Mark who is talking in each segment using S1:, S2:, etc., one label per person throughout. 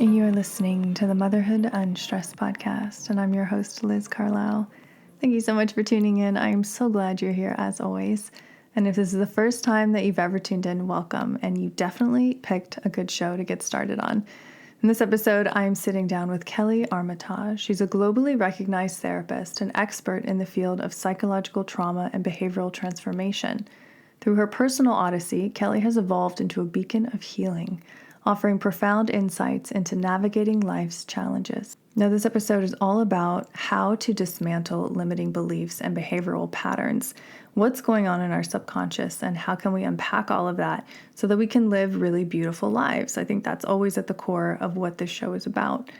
S1: You are listening to the Motherhood Unstressed podcast, and I'm your host, Liz Carlisle. Thank you so much for tuning in. I am so glad you're here as always. And if this is the first time that you've ever tuned in, welcome. And you definitely picked a good show to get started on. In this episode, I am sitting down with Kelly Armatage. She's a globally recognized therapist and expert in the field of psychological trauma and behavioral transformation. Through her personal odyssey, Kelly has evolved into a beacon of healing, offering profound insights into navigating life's challenges. Now, this episode is all about how to dismantle limiting beliefs and behavioral patterns. What's going on in our subconscious, and how can we unpack all of that so that we can live really beautiful lives? I think that's always at the core of what this show is about.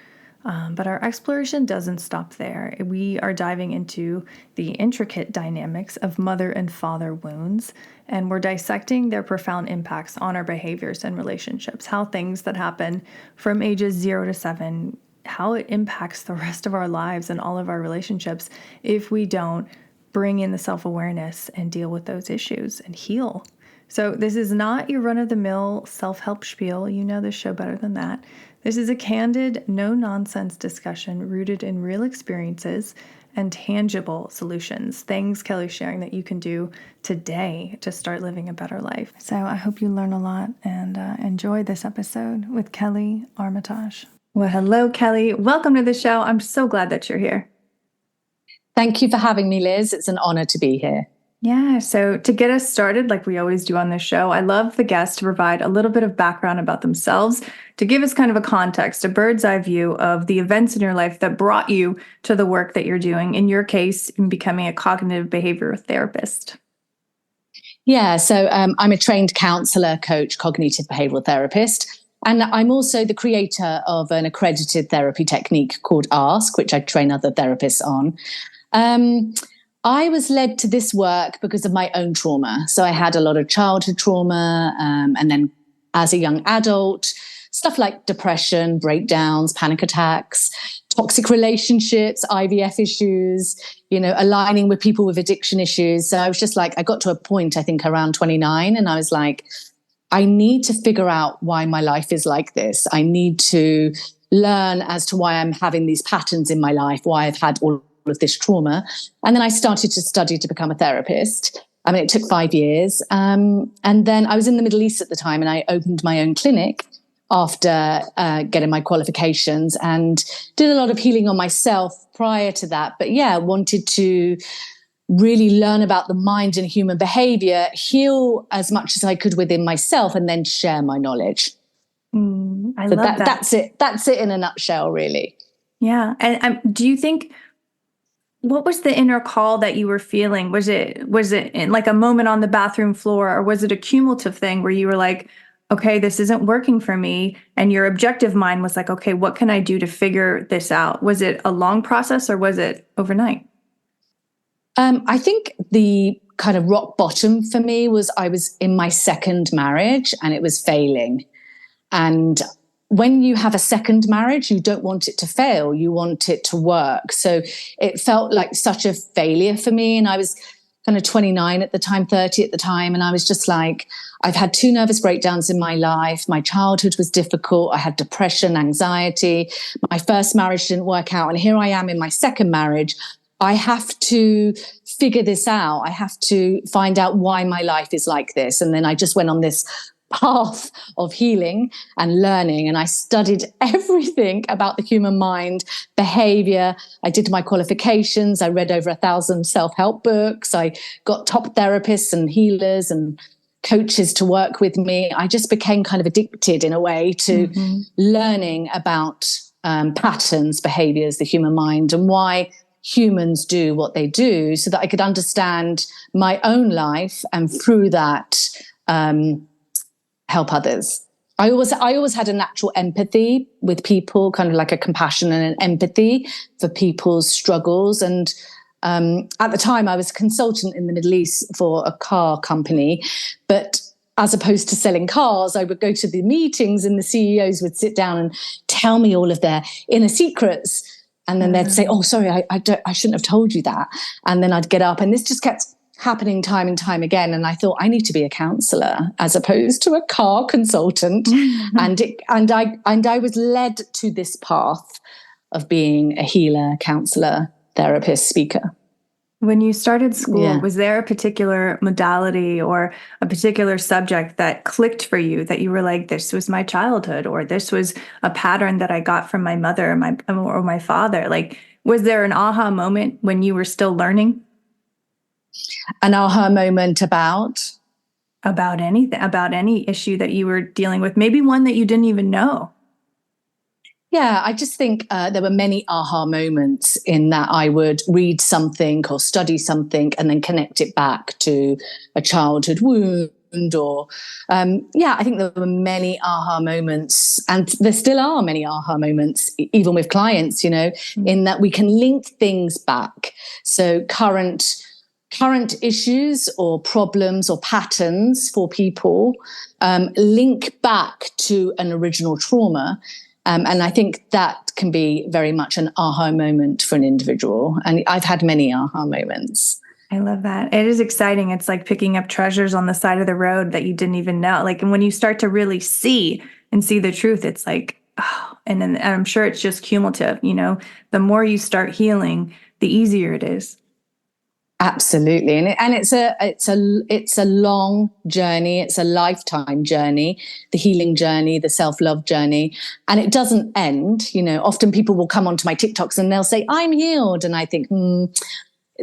S1: But our exploration doesn't stop there. We are diving into the intricate dynamics of mother and father wounds, and we're dissecting their profound impacts on our behaviors and relationships, how things that happen from ages 0 to 7, how it impacts the rest of our lives and all of our relationships if we don't bring in the self-awareness and deal with those issues and heal. So this is not your run-of-the-mill self-help spiel. You know this show better than that. This is a candid, no-nonsense discussion rooted in real experiences and tangible solutions, things Kelly's sharing that you can do today to start living a better life. So I hope you learn a lot and enjoy this episode with Kelly Armatage. Well, hello, Kelly. Welcome to the show. I'm so glad that you're here.
S2: Thank you for having me, Liz. It's an honor to be here.
S1: Yeah, so to get us started, like we always do on this show, I love the guests to provide a little bit of background about themselves to give us kind of a context, a bird's eye view of the events in your life that brought you to the work that you're doing, in your case, in becoming a cognitive behavioral therapist.
S2: Yeah, so I'm a trained counselor, coach, cognitive behavioral therapist. And I'm also the creator of an accredited therapy technique called A.S.K, which I train other therapists on. I was led to this work because of my own trauma. So I had a lot of childhood trauma, and then as a young adult, stuff like depression, breakdowns, panic attacks, toxic relationships, IVF issues, aligning with people with addiction issues. So I was just like, I got to a point, I think around 29, and I was like, I need to figure out why my life is like this. I need to learn as to why I'm having these patterns in my life, why I've had all of this trauma. And then I started to study to become a therapist. I mean, it took 5 years. And then I was in the Middle East at the time, and I opened my own clinic after getting my qualifications, and did a lot of healing on myself prior to that. But yeah, wanted to really learn about the mind and human behavior, heal as much as I could within myself, and then share my knowledge.
S1: I love that.
S2: That's it in a nutshell, really.
S1: Yeah. And do you think, what was the inner call that you were feeling? Was it in like a moment on the bathroom floor, or was it a cumulative thing where you were like, okay, this isn't working for me, and your objective mind was like, okay, what can I do to figure this out? Was it a long process, or was it overnight?
S2: I think the kind of rock bottom for me was I was in my second marriage and it was failing. And when you have a second marriage, you don't want it to fail. You want it to work. So it felt like such a failure for me. And I was kind of 29 at the time, 30 at the time. And I was just like, I've had 2 nervous breakdowns in my life. My childhood was difficult. I had depression, anxiety. My first marriage didn't work out. And here I am in my second marriage. I have to figure this out. I have to find out why my life is like this. And then I just went on this path of healing and learning. And I studied everything about the human mind, behavior. I did my qualifications. I read over 1,000 self-help books. I got top therapists and healers and coaches to work with me. I just became kind of addicted in a way to learning about patterns, behaviors, the human mind, and why humans do what they do, so that I could understand my own life and through that help others. I always had a natural empathy with people, kind of like a compassion and an empathy for people's struggles. And at the time I was a consultant in the Middle East for a car company, but as opposed to selling cars, I would go to the meetings and the CEOs would sit down and tell me all of their inner secrets. And then they'd say, oh, sorry, I shouldn't have told you that. And then I'd get up, and this just kept happening time and time again. And I thought, I need to be a counselor as opposed to a car consultant. and I was led to this path of being a healer, counselor, therapist, speaker.
S1: When you started school, was there a particular modality or a particular subject that clicked for you, that you were like, this was my childhood, or this was a pattern that I got from my mother or my father? Like, was there an aha moment when you were still learning?
S2: An aha moment about
S1: anything, about any issue that you were dealing with, maybe one that you didn't even know.
S2: Yeah, I just think there were many aha moments in that I would read something or study something and then connect it back to a childhood wound or, I think there were many aha moments, and there still are many aha moments, even with clients, in that we can link things back. So current issues or problems or patterns for people link back to an original trauma. And I think that can be very much an aha moment for an individual. And I've had many aha moments.
S1: I love that. It is exciting. It's like picking up treasures on the side of the road that you didn't even know. Like, and when you start to really see the truth, it's like, oh, and I'm sure it's just cumulative. The more you start healing, the easier it is.
S2: Absolutely. And it's a long journey. It's a lifetime journey, the healing journey, the self-love journey. And it doesn't end. Often people will come onto my TikToks and they'll say, I'm healed. And I think,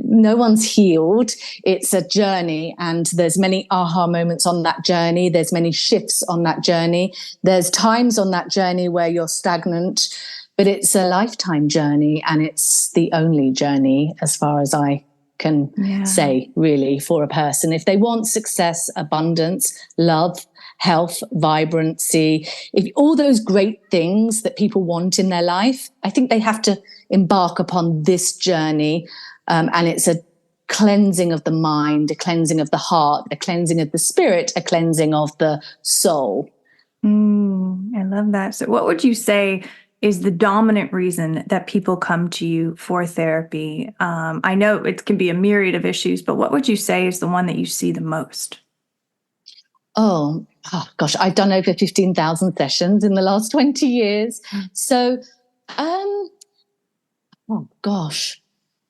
S2: no one's healed. It's a journey, and there's many aha moments on that journey. There's many shifts on that journey. There's times on that journey where you're stagnant, but it's a lifetime journey, and it's the only journey as far as I can say, really, for a person. If they want success, abundance, love, health, vibrancy, if all those great things that people want in their life, I think they have to embark upon this journey. And it's a cleansing of the mind, a cleansing of the heart, a cleansing of the spirit, a cleansing of the soul.
S1: I love that. So what would you say is the dominant reason that people come to you for therapy? I know it can be a myriad of issues, but what would you say is the one that you see the most?
S2: Oh gosh, I've done over 15,000 sessions in the last 20 years. So,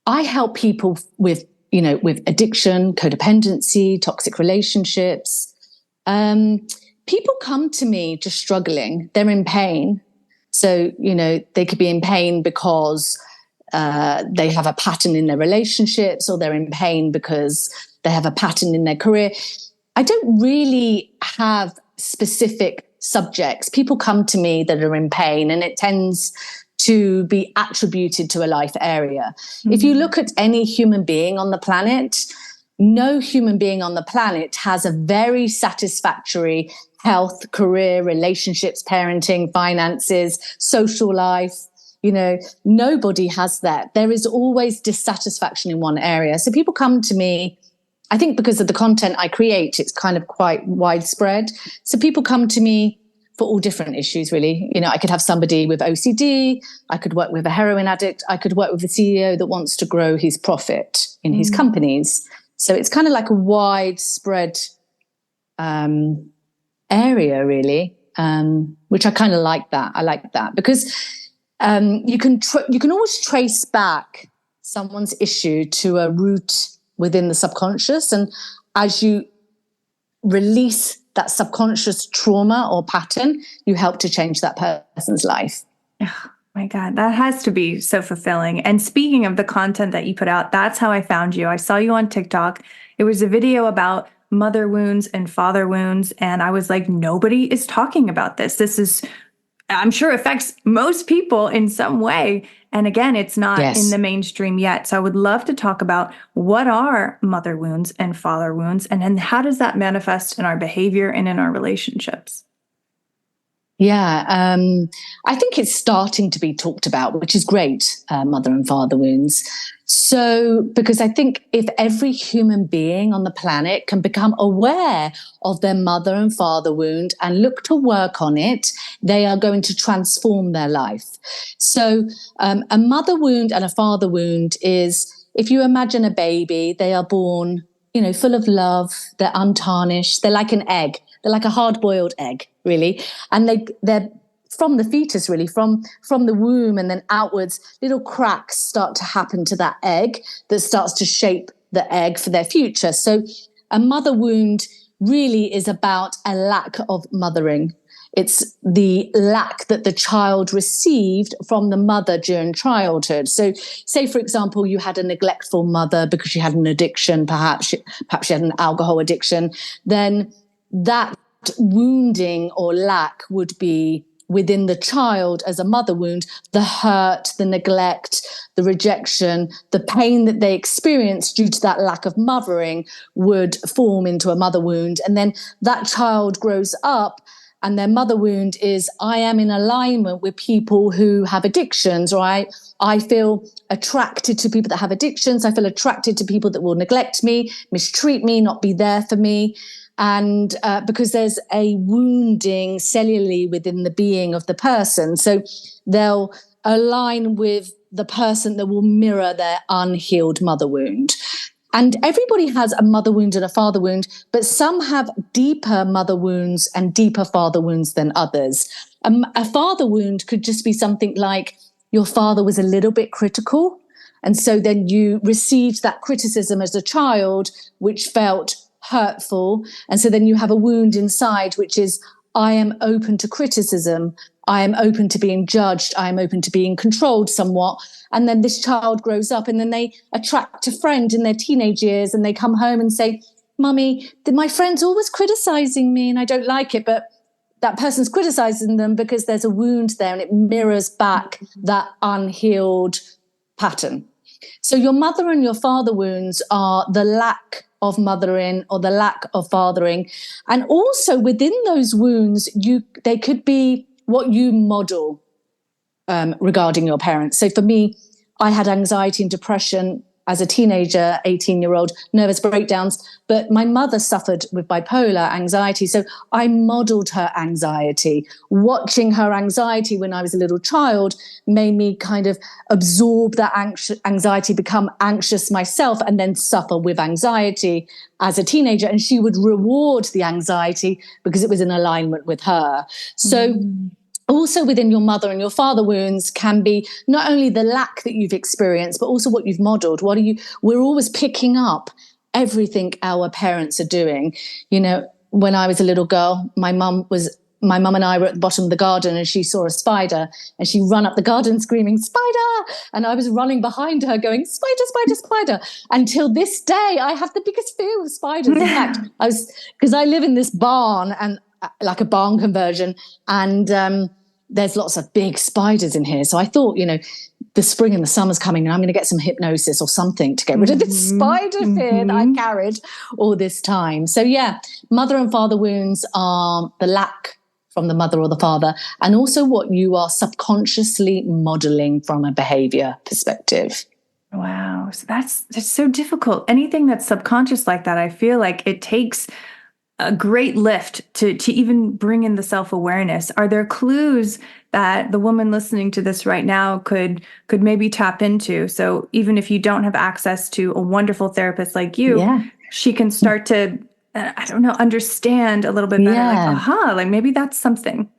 S2: I help people with addiction, codependency, toxic relationships. People come to me just struggling. They're in pain. So, they could be in pain because they have a pattern in their relationships, or they're in pain because they have a pattern in their career. I don't really have specific subjects. People come to me that are in pain, and it tends to be attributed to a life area. Mm-hmm. If you look at any human being on the planet, no human being on the planet has a very satisfactory health, career, relationships, parenting, finances, social life. Nobody has that. There is always dissatisfaction in one area. So people come to me, I think because of the content I create, it's kind of quite widespread. So people come to me for all different issues, really. I could have somebody with OCD. I could work with a heroin addict. I could work with a CEO that wants to grow his profit in his companies. So it's kind of like a widespread area, really, which I kind of like that. I like that because you can always trace back someone's issue to a root within the subconscious, and as you release that subconscious trauma or pattern, you help to change that person's life.
S1: Oh my God, that has to be so fulfilling. And speaking of the content that you put out, that's how I found you. I saw you on TikTok. It was a video about mother wounds and father wounds. And I was like, nobody is talking about this. This is, I'm sure, affects most people in some way. And again, it's not in the mainstream yet. So I would love to talk about what are mother wounds and father wounds, and then how does that manifest in our behavior and in our relationships?
S2: Yeah, I think it's starting to be talked about, which is great, mother and father wounds. So, because I think if every human being on the planet can become aware of their mother and father wound and look to work on it, they are going to transform their life. So, a mother wound and a father wound is, if you imagine a baby, they are born full of love. They're untarnished. They're like an egg. They're like a hard-boiled egg, really. And they're from the fetus, really, from the womb and then outwards, little cracks start to happen to that egg that starts to shape the egg for their future. So a mother wound really is about a lack of mothering. It's the lack that the child received from the mother during childhood. So say, for example, you had a neglectful mother because she had an addiction, perhaps she had an alcohol addiction, then that wounding or lack would be within the child as a mother wound. The hurt, the neglect, the rejection, the pain that they experience due to that lack of mothering would form into a mother wound. And then that child grows up and their mother wound is, I am in alignment with people who have addictions, or I feel attracted to people that have addictions. I feel attracted to people that will neglect me, mistreat me, not be there for me. And because there's a wounding cellularly within the being of the person. So they'll align with the person that will mirror their unhealed mother wound. And everybody has a mother wound and a father wound, but some have deeper mother wounds and deeper father wounds than others. A father wound could just be something like your father was a little bit critical. And so then you received that criticism as a child, which felt hurtful. And so then you have a wound inside, which is, I am open to criticism. I am open to being judged. I am open to being controlled somewhat. And then this child grows up and then they attract a friend in their teenage years and they come home and say, Mummy, my friend's always criticizing me and I don't like it. But that person's criticizing them because there's a wound there and it mirrors back that unhealed pattern. So your mother and your father wounds are the lack of mothering or the lack of fathering. And also within those wounds, they could be what you model regarding your parents. So for me, I had anxiety and depression as a teenager, 18-year-old, nervous breakdowns, but my mother suffered with bipolar anxiety. So I modeled her anxiety. Watching her anxiety when I was a little child made me kind of absorb that anxiety, become anxious myself, and then suffer with anxiety as a teenager. And she would reward the anxiety because it was in alignment with her. So also within your mother and your father wounds can be not only the lack that you've experienced, but also what you've modeled. We're always picking up everything our parents are doing. When I was a little girl, my mum and I were at the bottom of the garden and she saw a spider and she ran up the garden screaming, spider. And I was running behind her going, spider, spider, spider. Until this day, I have the biggest fear of spiders. In fact, because I live in this barn and like a barn conversion, and there's lots of big spiders in here. So I thought, the spring and the summer's coming and I'm going to get some hypnosis or something to get rid of this spider fear that I carried all this time. So yeah, mother and father wounds are the lack from the mother or the father, and also what you are subconsciously modeling from a behavior perspective.
S1: Wow. So that's so difficult. Anything that's subconscious like that, I feel like it takes a great lift to even bring in the self-awareness. Are there clues that the woman listening to this right now could maybe tap into? So even if you don't have access to a wonderful therapist like you, she can start to, understand a little bit better. Like maybe that's something.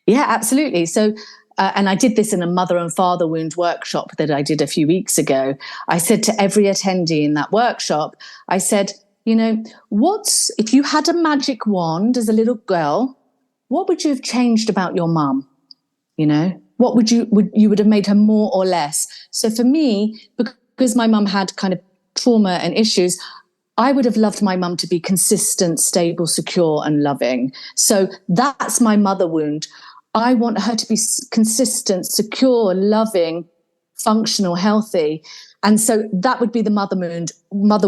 S2: Yeah, absolutely. So, and I did this in a mother and father wound workshop that I did a few weeks ago. I said to every attendee in that workshop, I said, if you had a magic wand as a little girl, what would you have changed about your mum? What would you have made her more or less? So for me, because my mum had kind of trauma and issues, I would have loved my mum to be consistent, stable, secure, and loving. So that's my mother wound. I want her to be consistent, secure, loving, functional, healthy. And so that would be the mother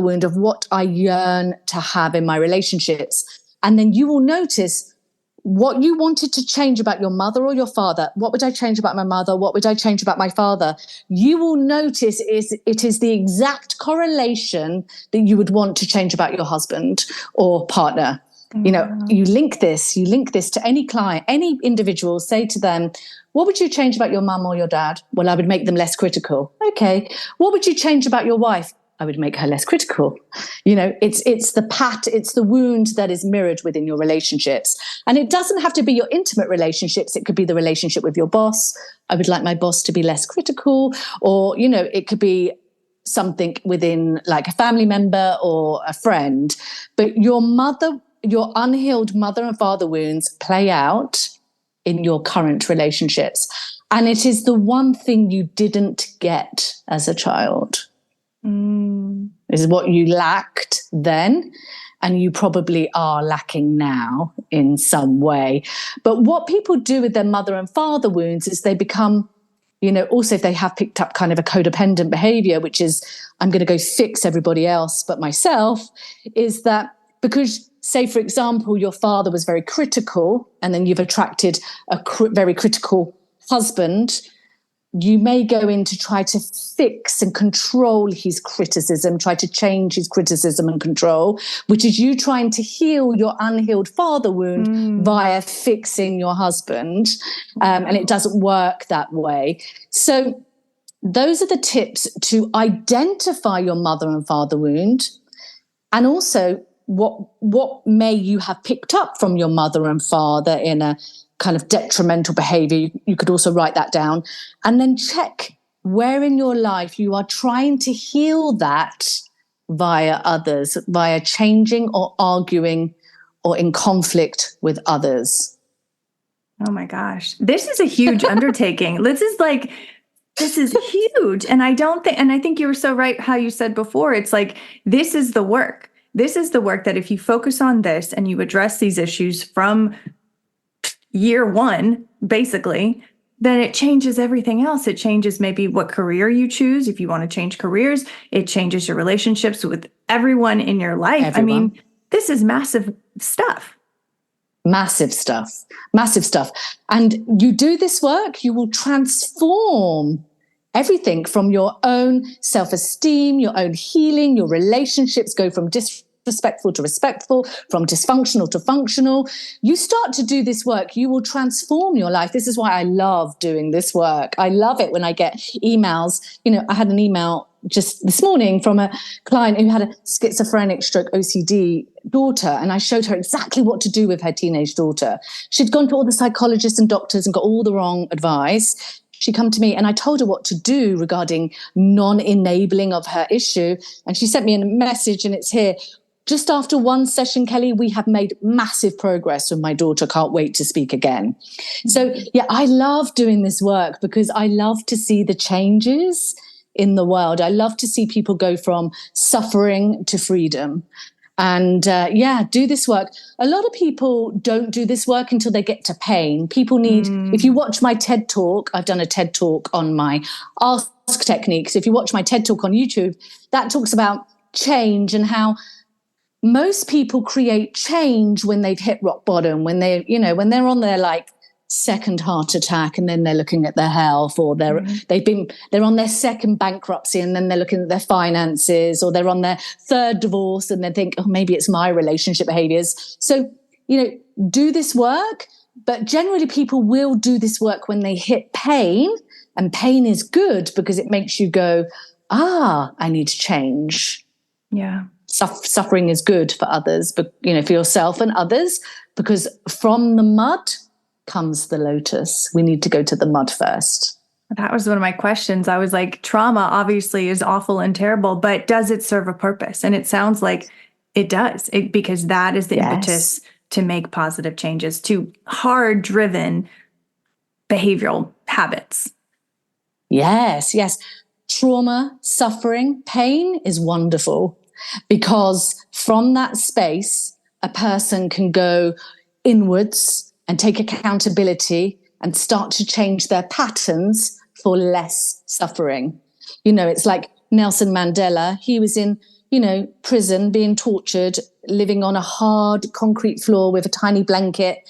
S2: wound of what I yearn to have in my relationships. And then you will notice what you wanted to change about your mother or your father. What would I change about my mother? What would I change about my father? You will notice it is the exact correlation that you would want to change about your husband or partner. You link this to any client, any individual, say to them, what would you change about your mum or your dad? Well, I would make them less critical. Okay. What would you change about your wife? I would make her less critical. You know, it's the wound that is mirrored within your relationships. And it doesn't have to be your intimate relationships. It could be the relationship with your boss. I would like my boss to be less critical, or, you know, it could be something within like a family member or a friend. But your unhealed mother and father wounds play out in your current relationships. And it is the one thing you didn't get as a child. Is what you lacked then, and you probably are lacking now in some way. But what people do with their mother and father wounds is they become, you know, also if they have picked up kind of a codependent behavior, which is I'm going to go fix everybody else but myself, is that because, say, for example, your father was very critical and then you've attracted a very critical husband, you may go in to try to fix and control his criticism, try to change his criticism and control, which is you trying to heal your unhealed father wound via fixing your husband. And it doesn't work that way. So those are the tips to identify your mother and father wound, and also what may you have picked up from your mother and father in a kind of detrimental behavior. You could also write that down, and then check where in your life you are trying to heal that via others, via changing or arguing or in conflict with others.
S1: Oh my gosh. This is a huge undertaking. This is huge. And I think you were so right how you said before, it's like, this is the work. This is the work that if you focus on this and you address these issues from year one, basically, then it changes everything else. It changes maybe what career you choose. If you want to change careers, it changes your relationships with everyone in your life. Everyone. I mean, this is massive stuff.
S2: Massive stuff. And you do this work, you will transform everything from your own self-esteem, your own healing, your relationships go from disrespectful to respectful, from dysfunctional to functional. You start to do this work, you will transform your life. This is why I love doing this work. I love it when I get emails. You know, I had an email just this morning from a client who had a schizophrenic stroke OCD daughter, and I showed her exactly what to do with her teenage daughter. She'd gone to all the psychologists and doctors and got all the wrong advice. She come to me and I told her what to do regarding non-enabling of her issue. And she sent me a message, and it's here. Just after one session, Kelly, we have made massive progress with my daughter. Can't wait to speak again. So yeah, I love doing this work because I love to see the changes in the world. I love to see people go from suffering to freedom. And do this work. A lot of people don't do this work until they get to pain. People need, if you watch my TED Talk, I've done a TED Talk on my Ask techniques. If you watch my TED Talk on YouTube, that talks about change and how most people create change when they've hit rock bottom, when they, you know, when they're on their like second heart attack and then they're looking at their health, or they're on their second bankruptcy and then they're looking at their finances, or they're on their third divorce and they think, oh, maybe it's my relationship behaviors. So, you know, do this work, but generally people will do this work when they hit pain, and pain is good because it makes you go, I need to change.
S1: Yeah.
S2: Suffering is good for others, but, you know, for yourself and others, because from the mud comes the lotus. We need to go to the mud first.
S1: That was one of my questions. I was like, trauma obviously is awful and terrible, but does it serve a purpose? And it sounds like it does, because that is the impetus to make positive changes to hard-driven behavioral habits.
S2: Yes. Trauma, suffering, pain is wonderful, because from that space, a person can go inwards and take accountability and start to change their patterns for less suffering. You know, it's like Nelson Mandela. He was in, you know, prison, being tortured, living on a hard concrete floor with a tiny blanket.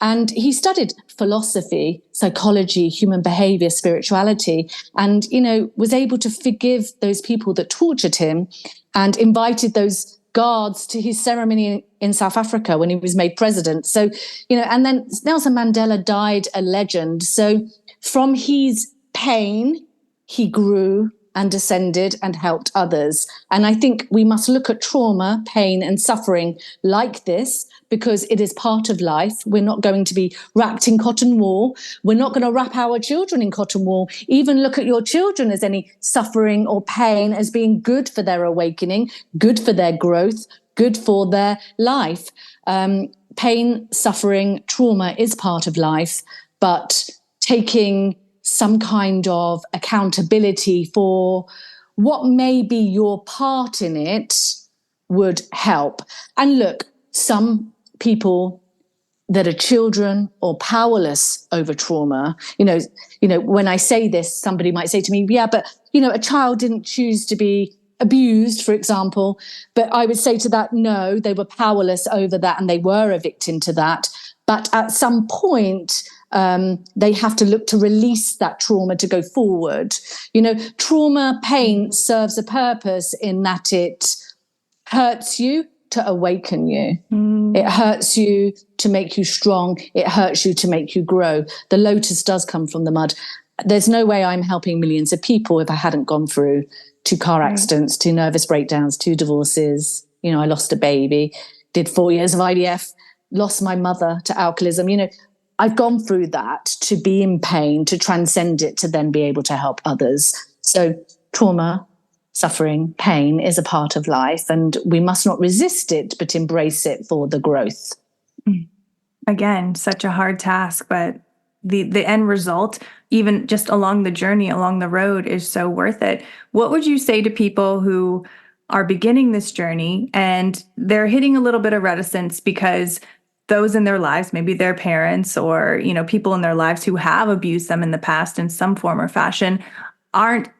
S2: And he studied philosophy, psychology, human behavior, spirituality, and, you know, was able to forgive those people that tortured him, and invited those guards to his ceremony in South Africa when he was made president. So, you know, and then Nelson Mandela died a legend. So from his pain, he grew and ascended and helped others. And I think we must look at trauma, pain, and suffering like this, because it is part of life. We're not going to be wrapped in cotton wool. We're not going to wrap our children in cotton wool. Even look at your children as any suffering or pain as being good for their awakening, good for their growth, good for their life. Pain, suffering, trauma is part of life, but taking some kind of accountability for what may be your part in it would help. And look, some people that are children or powerless over trauma, when I say this, somebody might say to me, yeah, but, a child didn't choose to be abused, for example. But I would say to that, no, they were powerless over that and they were a victim to that. But at some point, they have to look to release that trauma to go forward. Trauma, pain serves a purpose in that it hurts you to awaken you. It hurts you to make you strong. It hurts you to make you grow. The lotus does come from the mud. There's no way I'm helping millions of people if I hadn't gone through 2 car accidents, 2 nervous breakdowns, 2 divorces. I lost a baby, did 4 years of IVF, lost my mother to alcoholism. I've gone through that to be in pain, to transcend it, to then be able to help others. So trauma, suffering, pain is a part of life, and we must not resist it, but embrace it for the growth.
S1: Again, such a hard task, but the end result, even just along the journey, along the road, is so worth it. What would you say to people who are beginning this journey and they're hitting a little bit of reticence because those in their lives, maybe their parents or, people in their lives who have abused them in the past in some form or fashion, aren't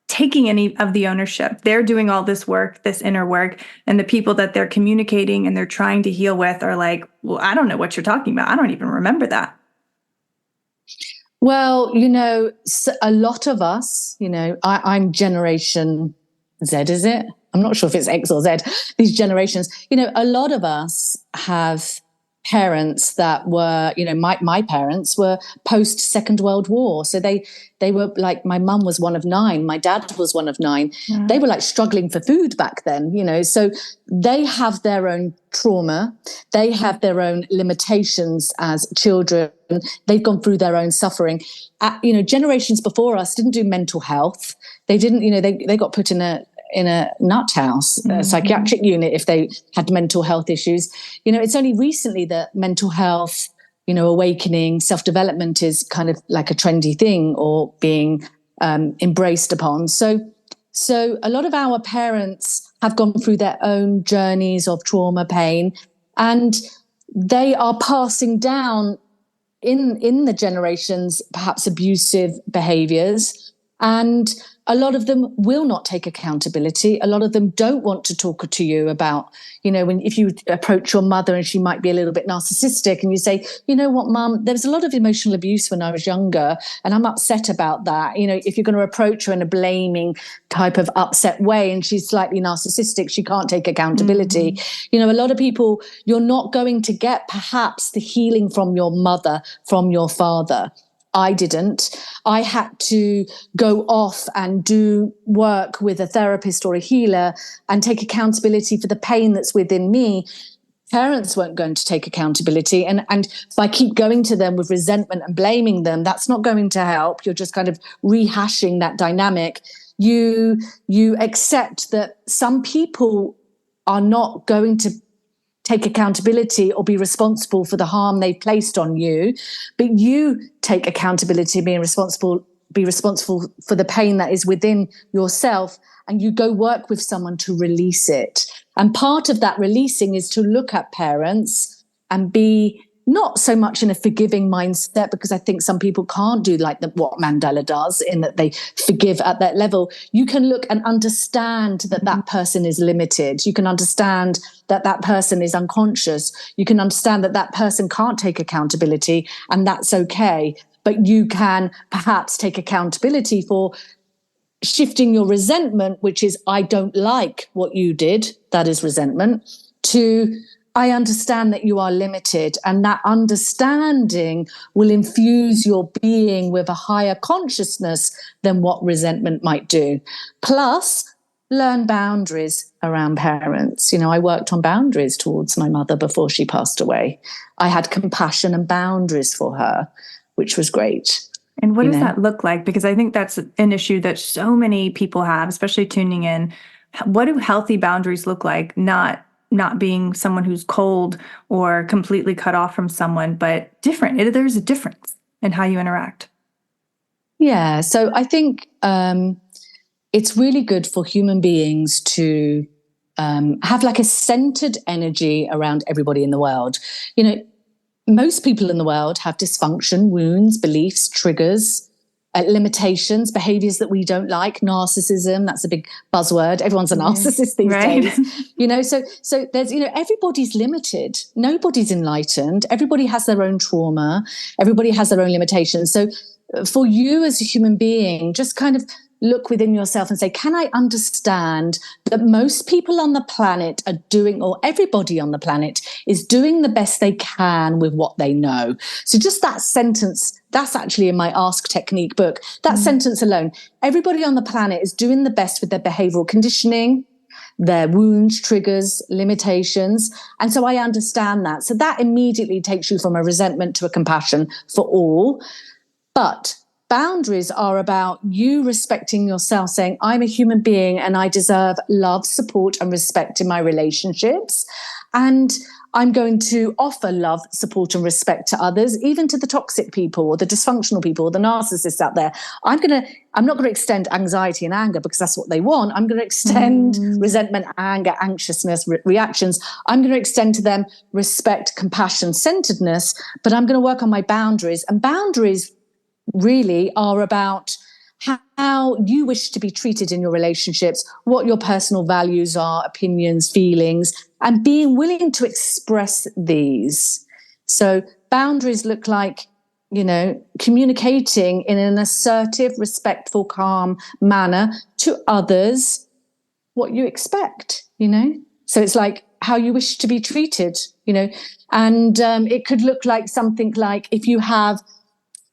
S1: taking any of the ownership? They're doing all this work, this inner work, and the people that they're communicating and they're trying to heal with are like, well, I don't know what you're talking about. I don't even remember that.
S2: Well, a lot of us, I'm Generation Z, is it? I'm not sure if it's X or Z, these generations. A lot of us have parents that were, my parents were post Second World War. So they were like, my mum was one of 9. My dad was one of 9. Yeah. They were like struggling for food back then, so they have their own trauma. They have their own limitations as children. They've gone through their own suffering. Generations before us didn't do mental health. They didn't, they got put in a nut house, a psychiatric unit if they had mental health issues. It's only recently that mental health, awakening, self-development is kind of like a trendy thing or being embraced upon. So a lot of our parents have gone through their own journeys of trauma, pain, and they are passing down in the generations, perhaps abusive behaviors. And a lot of them will not take accountability. A lot of them don't want to talk to you about, if you approach your mother and she might be a little bit narcissistic and you say, you know what, Mum, there was a lot of emotional abuse when I was younger and I'm upset about that. If you're going to approach her in a blaming type of upset way and she's slightly narcissistic, she can't take accountability. A lot of people, you're not going to get perhaps the healing from your mother, from your father. I didn't. I had to go off and do work with a therapist or a healer and take accountability for the pain that's within me. Parents weren't going to take accountability. And if I keep going to them with resentment and blaming them, that's not going to help. You're just kind of rehashing that dynamic. You accept that some people are not going to take accountability or be responsible for the harm they've placed on you, but you take accountability, be responsible for the pain that is within yourself, and you go work with someone to release it. And part of that releasing is to look at parents and be not so much in a forgiving mindset, because I think some people can't do like what Mandela does in that they forgive at that level. You can look and understand that that person is limited. You can understand that that person is unconscious. You can understand that that person can't take accountability, and that's okay. But you can perhaps take accountability for shifting your resentment, which is, I don't like what you did, that is resentment, to I understand that you are limited, and that understanding will infuse your being with a higher consciousness than what resentment might do. Plus, learn boundaries around parents. I worked on boundaries towards my mother before she passed away. I had compassion and boundaries for her, which was great.
S1: And what does that look like? Because I think that's an issue that so many people have, especially tuning in. What do healthy boundaries look like? Not being someone who's cold or completely cut off from someone, but different. There's a difference in how you interact.
S2: Yeah. So I think it's really good for human beings to have like a centered energy around everybody in the world. Most people in the world have dysfunction, wounds, beliefs, triggers, limitations, behaviors that we don't like, narcissism. That's a big buzzword. Everyone's a narcissist these days. So there's, everybody's limited. Nobody's enlightened. Everybody has their own trauma. Everybody has their own limitations. So for you as a human being, just kind of look within yourself and say, can I understand that most people on the planet are doing, or everybody on the planet is doing the best they can with what they know? So just that sentence, that's actually in my Ask Technique book, that sentence alone, everybody on the planet is doing the best with their behavioural conditioning, their wounds, triggers, limitations. And so I understand that. So that immediately takes you from a resentment to a compassion for all. But boundaries are about you respecting yourself, saying, I'm a human being and I deserve love, support, and respect in my relationships. And I'm going to offer love, support, and respect to others, even to the toxic people or the dysfunctional people or the narcissists out there. I'm not going to extend anxiety and anger because that's what they want. I'm going to extend resentment, anger, anxiousness, reactions. I'm going to extend to them respect, compassion, centeredness, but I'm going to work on my boundaries. And boundaries really are about how you wish to be treated in your relationships, what your personal values are, opinions, feelings, and being willing to express these. So boundaries look like, communicating in an assertive, respectful, calm manner to others what you expect, So it's like how you wish to be treated, and it could look like something like if you have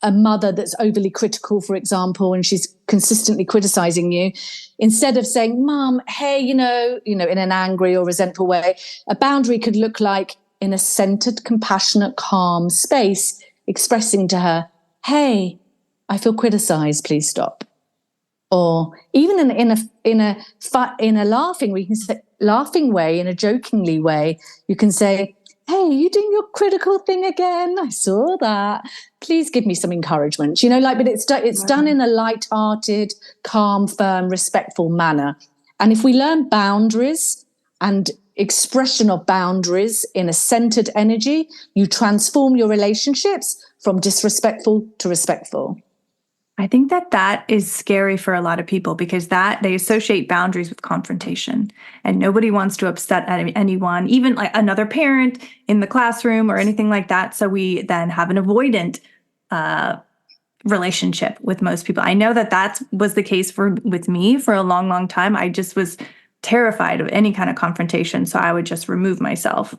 S2: a mother that's overly critical, for example, and she's consistently criticizing you, instead of saying, Mom, hey, in an angry or resentful way, a boundary could look like in a centered, compassionate, calm space, expressing to her, hey, I feel criticized, please stop. Or even in a laughing way, in a jokingly way, you can say, hey, you doing your critical thing again? I saw that. Please give me some encouragement. But it's done in a light-hearted, calm, firm, respectful manner. And if we learn boundaries and expression of boundaries in a centered energy, you transform your relationships from disrespectful to respectful.
S1: I think that is scary for a lot of people because they associate boundaries with confrontation, and nobody wants to upset anyone, even like another parent in the classroom or anything like that. So we then have an avoidant relationship with most people. I know that was the case with me for a long, long time. I just was terrified of any kind of confrontation, so I would just remove myself.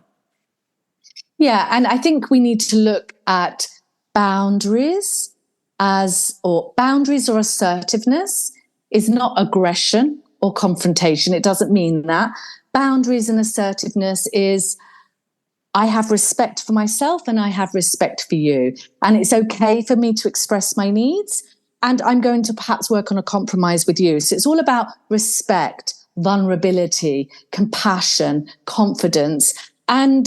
S2: Yeah, and I think we need to look at boundaries boundaries or assertiveness is not aggression or confrontation. It doesn't mean that. Boundaries and assertiveness is I have respect for myself and I have respect for you. And it's okay for me to express my needs. And I'm going to perhaps work on a compromise with you. So it's all about respect, vulnerability, compassion, confidence. And,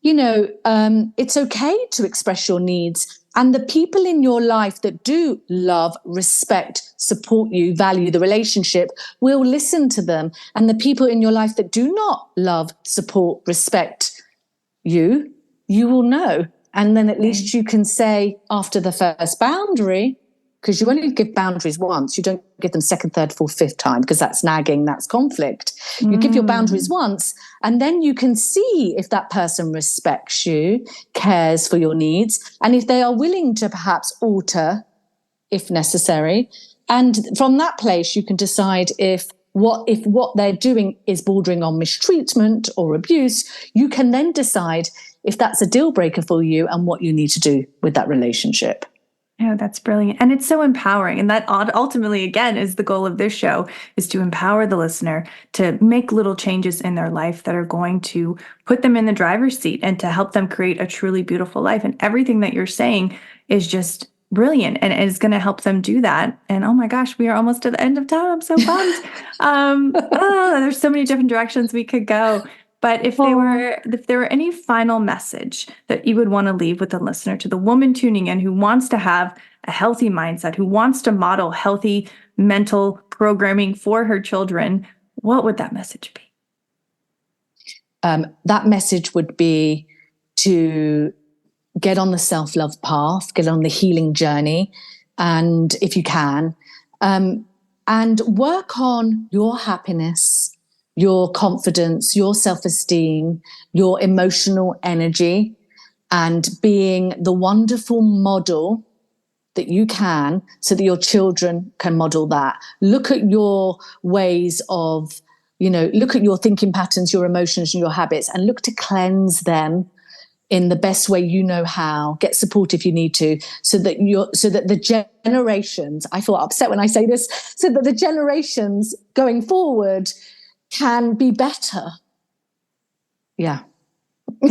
S2: it's okay to express your needs. And the people in your life that do love, respect, support you, value the relationship will listen to them. And the people in your life that do not love, support, respect you will know. And then at least you can say after the first boundary, because you only give boundaries once, you don't give them second, third, fourth, fifth time, because that's nagging, that's conflict. You give your boundaries once, and then you can see if that person respects you, cares for your needs, and if they are willing to perhaps alter if necessary. And from that place, you can decide if if what they're doing is bordering on mistreatment or abuse, you can then decide if that's a deal breaker for you and what you need to do with that relationship.
S1: Oh, that's brilliant. And it's so empowering. And that ultimately, again, is the goal of this show, is to empower the listener to make little changes in their life that are going to put them in the driver's seat and to help them create a truly beautiful life. And everything that you're saying is just brilliant and is going to help them do that. And oh my gosh, we are almost at the end of time. I'm so bummed. There's so many different directions we could go. But if there were any final message that you would want to leave with the listener, to the woman tuning in who wants to have a healthy mindset, who wants to model healthy mental programming for her children, what would that message be?
S2: That message would be to get on the self-love path, get on the healing journey, and if you can, and work on your happiness, your confidence, your self-esteem, your emotional energy, and being the wonderful model that you can so that your children can model that. Look at your ways of, look at your thinking patterns, your emotions and your habits, and look to cleanse them in the best way you know how. Get support if you need to, so that the generations, I feel upset when I say this, so that the generations going forward can be better. Yeah.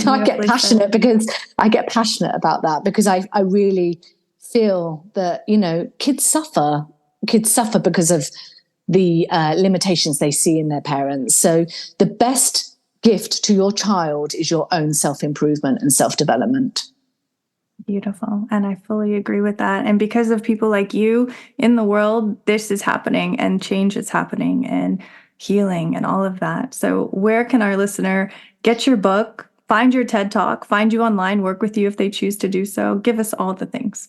S2: I get passionate about that because I really feel that, kids suffer because of the limitations they see in their parents. So the best gift to your child is your own self-improvement and self-development.
S1: Beautiful. And I fully agree with that. And because of people like you in the world, this is happening and change is happening and healing and all of that. So where can our listener get your book, find your TED Talk, find you online, work with you if they choose to do so? Give us all the things.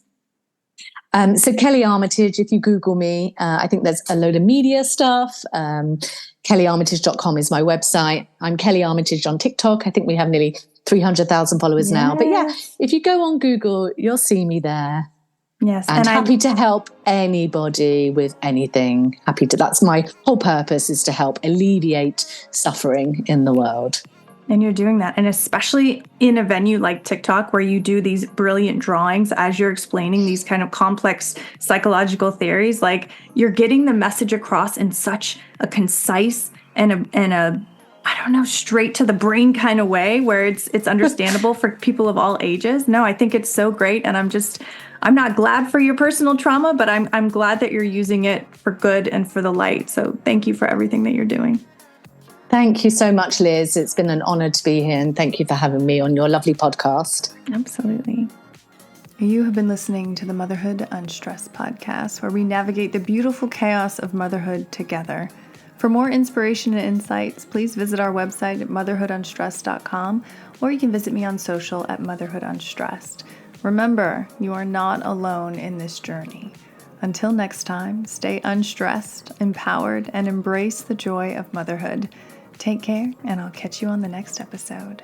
S2: So Kelly Armatage, if you Google me, I think there's a load of media stuff. KellyArmatage.com is my website. I'm Kelly Armatage on TikTok. I think we have nearly 300,000 followers now. But yeah, if you go on Google, you'll see me there.
S1: Yes.
S2: And happy to help anybody with anything. That's my whole purpose, is to help alleviate suffering in the world.
S1: And you're doing that. And especially in a venue like TikTok, where you do these brilliant drawings as you're explaining these kind of complex psychological theories, like you're getting the message across in such a concise and a I don't know, straight to the brain kind of way where it's understandable for people of all ages. No, I think it's so great. And I'm not glad for your personal trauma, but I'm glad that you're using it for good and for the light. So thank you for everything that you're doing.
S2: Thank you so much, Liz. It's been an honor to be here, and thank you for having me on your lovely podcast.
S1: Absolutely. You have been listening to the Motherhood Unstressed podcast, where we navigate the beautiful chaos of motherhood together. For more inspiration and insights, please visit our website at motherhoodunstressed.com, or you can visit me on social at motherhoodunstressed. Remember, you are not alone in this journey. Until next time, stay unstressed, empowered, and embrace the joy of motherhood. Take care, and I'll catch you on the next episode.